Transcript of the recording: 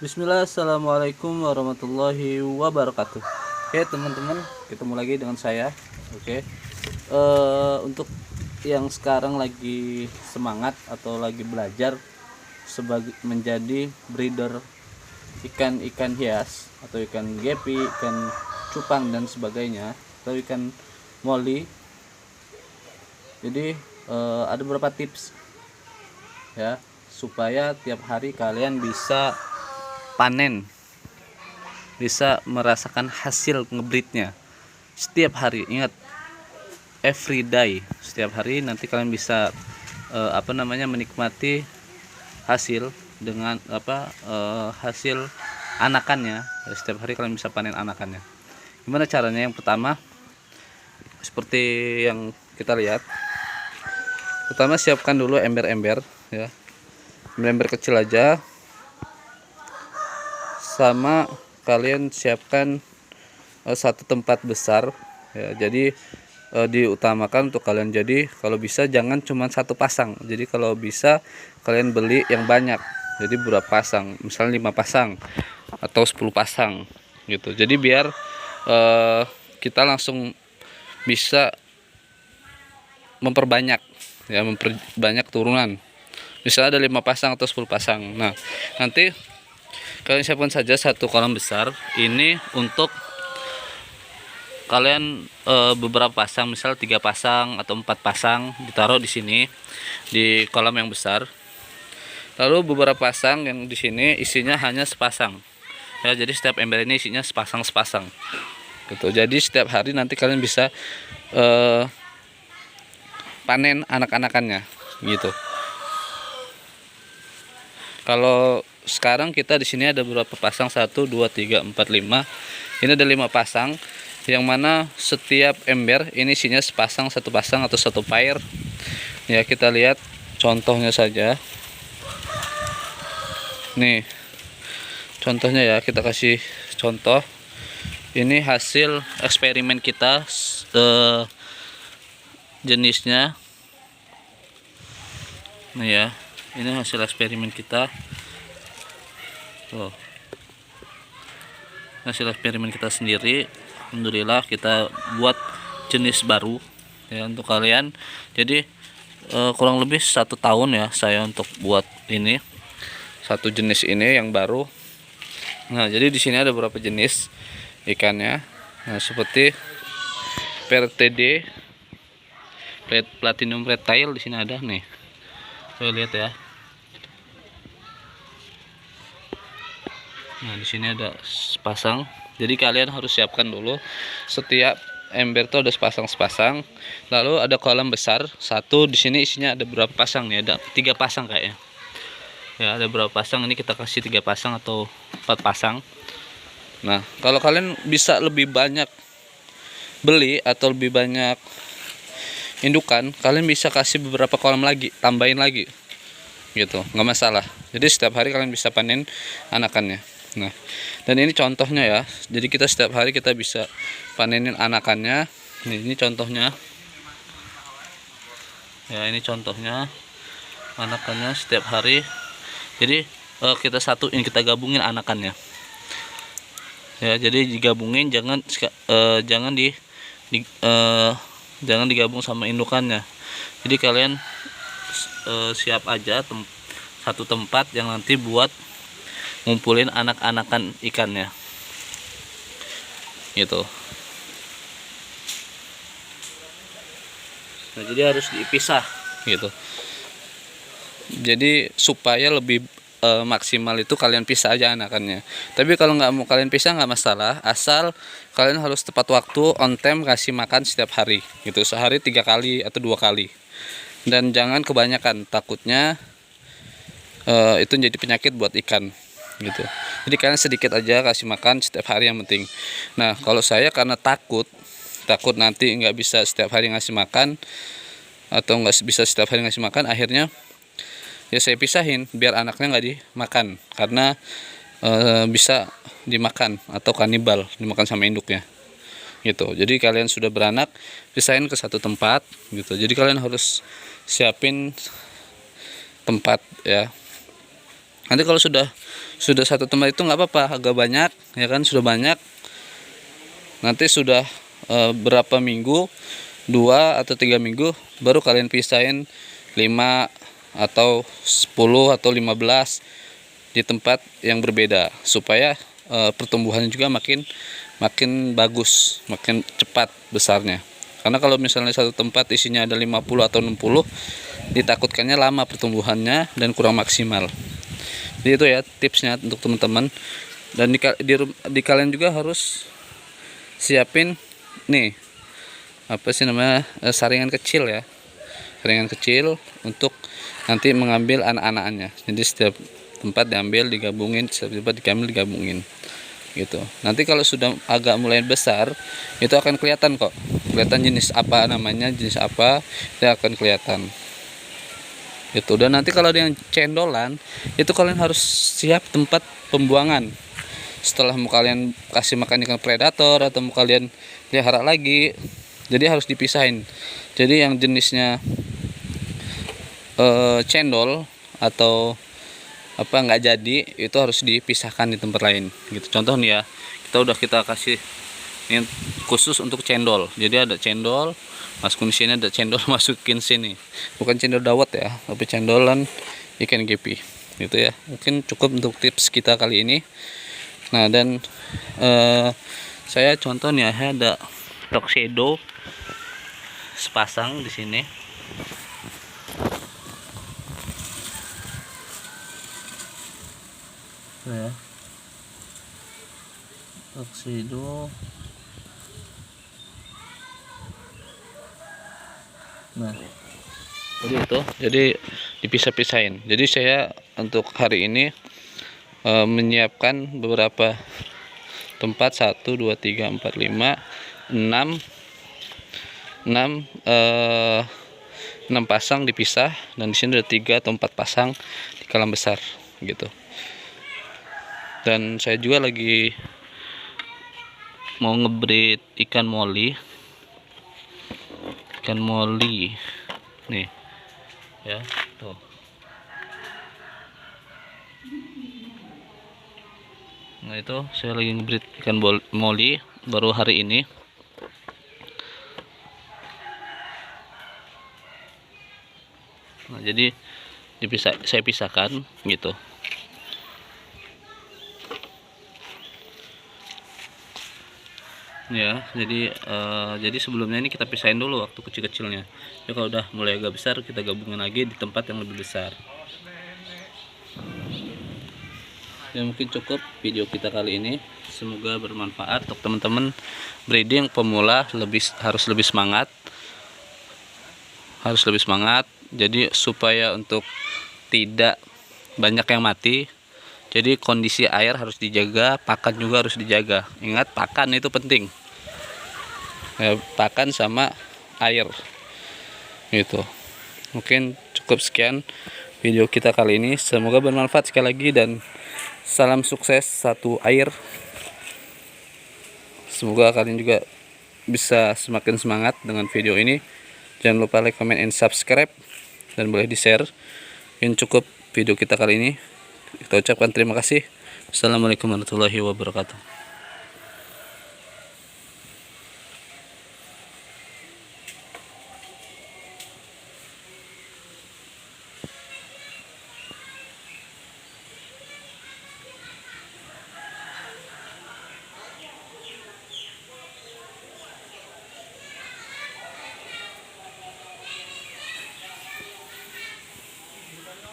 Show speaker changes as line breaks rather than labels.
Bismillah, assalamualaikum warahmatullahi wabarakatuh. Oke teman-teman, ketemu lagi dengan saya. Oke, untuk yang sekarang lagi semangat atau lagi belajar sebagai menjadi breeder ikan-ikan hias atau ikan gepi, ikan cupang dan sebagainya, atau ikan moli. Jadi ada beberapa tips ya supaya tiap hari kalian bisa panen, bisa merasakan hasil ngebreednya setiap hari. Ingat, every day, setiap hari nanti kalian bisa menikmati hasil dengan hasil anakannya. Setiap hari kalian bisa panen anakannya. Gimana caranya? Yang pertama, seperti yang kita lihat, pertama siapkan dulu ember-ember ya, ember-ember kecil aja, sama kalian siapkan satu tempat besar ya. Jadi diutamakan untuk kalian, jadi kalau bisa jangan cuma satu pasang. Jadi kalau bisa kalian beli yang banyak, jadi berapa pasang, misalnya 5 pasang atau 10 pasang gitu. Jadi biar kita langsung bisa memperbanyak ya, memperbanyak turunan. Misalnya ada 5 pasang atau 10 pasang. Nah, nanti kalian siapkan saja satu kolam besar ini untuk kalian beberapa pasang, misal 3 pasang atau 4 pasang ditaruh di sini di kolam yang besar. Lalu beberapa pasang yang di sini isinya hanya sepasang ya, jadi setiap ember ini isinya sepasang gitu. Jadi setiap hari nanti kalian bisa panen anak-anakannya gitu. Kalau sekarang kita di sini ada berapa pasang? 1, 2, 3, 4, 5. Ini ada 5 pasang, yang mana setiap ember ini isinya sepasang, satu pasang atau satu pair. Ya, kita lihat contohnya saja. Nih, contohnya ya, kita kasih contoh. Ini hasil eksperimen kita, jenisnya. Nah ya, ini hasil eksperimen kita. Tuh, hasil eksperimen kita sendiri. Alhamdulillah kita buat jenis baru ya untuk kalian. Jadi kurang lebih 1 tahun ya saya untuk buat ini, satu jenis ini yang baru. Nah, jadi di sini ada beberapa jenis ikannya. Nah, seperti PRTD, Platinum Red Tail, di sini ada nih. Coba lihat ya. Nah, di sini ada sepasang. Jadi kalian harus siapkan dulu setiap ember tuh ada sepasang. Lalu ada kolam besar satu, di sini isinya ada berapa pasang nih? Ada 3 pasang kayaknya. Ya, ada berapa pasang? Ini kita kasih 3 pasang atau 4 pasang. Nah, kalau kalian bisa lebih banyak beli atau lebih banyak indukan, kalian bisa kasih beberapa kolam lagi, tambahin lagi gitu, nggak masalah. Jadi setiap hari kalian bisa panen anakannya. Nah, dan ini contohnya ya. Jadi kita setiap hari kita bisa panenin anakannya. Ini contohnya. Ya, ini contohnya anakannya setiap hari. Jadi kita satuin, kita gabungin anakannya. Ya, jadi digabungin, jangan jangan digabung sama indukannya. Jadi kalian siap aja satu tempat yang nanti buat ngumpulin anak-anakan ikannya gitu. Nah, jadi harus dipisah gitu. Jadi supaya lebih maksimal itu kalian pisah aja anakannya. Tapi kalau nggak mau kalian pisah nggak masalah, asal kalian harus tepat waktu, on time, kasih makan setiap hari gitu. Sehari 3 kali atau 2 kali. Dan jangan kebanyakan, takutnya itu jadi penyakit buat ikan gitu. Jadi kalian sedikit aja kasih makan setiap hari yang penting. Nah, kalau saya karena takut nanti nggak bisa setiap hari ngasih makan atau nggak bisa setiap hari ngasih makan, akhirnya ya saya pisahin biar anaknya nggak dimakan, karena bisa dimakan atau kanibal, dimakan sama induknya gitu. Jadi kalian sudah beranak, pisahin ke satu tempat gitu. Jadi kalian harus siapin tempat ya. Nanti kalau sudah satu tempat itu nggak apa-apa, agak banyak ya kan, sudah banyak. Nanti sudah berapa minggu, 2 atau 3 minggu, baru kalian pisahin 5 atau 10 atau 15 di tempat yang berbeda, supaya pertumbuhannya juga makin bagus, makin cepat besarnya. Karena kalau misalnya satu tempat isinya ada 50 atau 60, ditakutkannya lama pertumbuhannya dan kurang maksimal. Jadi itu ya tipsnya untuk teman-teman. Dan di kalian juga harus siapin nih, apa sih namanya, saringan kecil ya. Saringan kecil untuk nanti mengambil anak-anaknya. Jadi setiap tempat diambil, digabungin, setiap tempat digabungin gitu. Nanti kalau sudah agak mulai besar, itu akan kelihatan kok, kelihatan jenis apa namanya, jenis apa, itu akan kelihatan gitu. Dan nanti kalau ada yang cendolan, itu kalian harus siap tempat pembuangan. Setelah mau kalian kasih makan ikan predator atau mau kalian pelihara lagi, jadi harus dipisahin. Jadi yang jenisnya cendol atau apa nggak jadi, itu harus dipisahkan di tempat lain gitu. Contoh nih ya, kita kasih ini khusus untuk cendol, jadi ada cendol masukin sini, ada cendol masukin sini, bukan cendol dawet ya, tapi cendolan ikan gepi gitu ya. Mungkin cukup untuk tips kita kali ini. Nah, dan saya contoh nih ya, ada tuxedo sepasang di sini. Ya, tuxedo. Nah, jadi dipisah-pisahin. Jadi saya untuk hari ini menyiapkan beberapa tempat, 1 2 3 4 5 6 pasang dipisah, dan di sini ada 3 atau 4 pasang di kolam besar gitu. Dan saya juga lagi mau ngebreed ikan moli nih ya, tuh. Nah, itu saya lagi ngebreed ikan moli baru hari ini. Nah, jadi saya pisahkan gitu. Ya, jadi sebelumnya ini kita pisahin dulu waktu kecil-kecilnya. Ya, kalau udah mulai agak besar, kita gabungin lagi di tempat yang lebih besar. Ya, mungkin cukup video kita kali ini. Semoga bermanfaat untuk teman-teman breeding pemula, harus lebih semangat. Jadi supaya untuk tidak banyak yang mati, jadi kondisi air harus dijaga, pakan juga harus dijaga. Ingat, pakan itu penting. Pakan sama air gitu. Mungkin cukup sekian video kita kali ini. Semoga bermanfaat sekali lagi, dan salam sukses satu air. Semoga kalian juga bisa semakin semangat dengan video ini. Jangan lupa like, comment, and subscribe, dan boleh di share. Mungkin cukup video kita kali ini. Kita ucapkan terima kasih. Assalamualaikum warahmatullahi wabarakatuh.